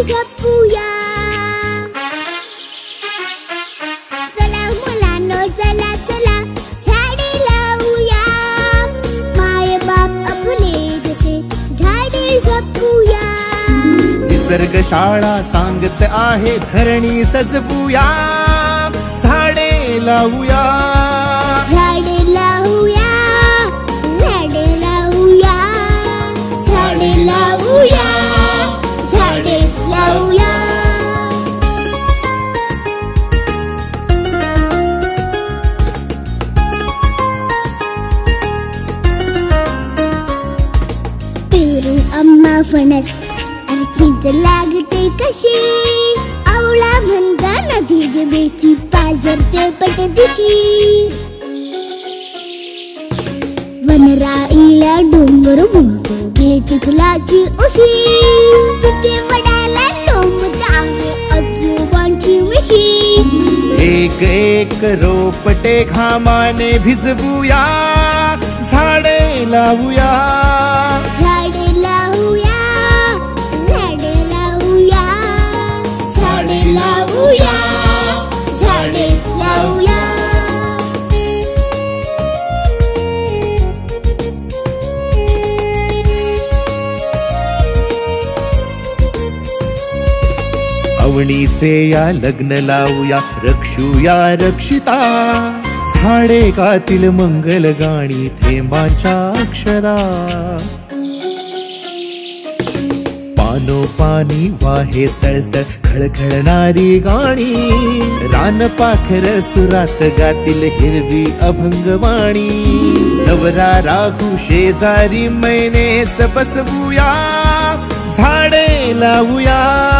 जपूया. चला मुलांनो चला चला झाडे लावूया. माय बाप आपले जसे झाडे जपूया. निसर्ग शाळा सांगत आहे धरणी सजवूया. झाडे लावूया. झाडे लावूया. झाडे लावूया. झाडे लावूया. झाडे लावूया. पेरू आंबा फणस चिंच लागते कशी. आवळा म्हणता नदी जिभेची पाझरते पटदिशी. वनराईला डोंगर म्हणतो घे चिखलाची उशी. तिथे वडाला लोंबत आहे आजोबांची मिशी. एक एक रोपटे घामाने भिजवूया. झाडे लावूया. झाडे लावूया. झाडे लावूया. झाडे लावूया. झाडे लावूया. अवणीचे या लग्न लावूया. रक्षूया रक्षिता. झाडे गातील मंगल गाणी थेंबांच्या अक्षरा. पानोपानी वाहे सळसळ खळखळणारी गाणी. रानपाखर सुरात गातील हिरवी अभंगवाणी. नवरा राघू शेजारी मैनेस बसवूया. झाडे लावूया.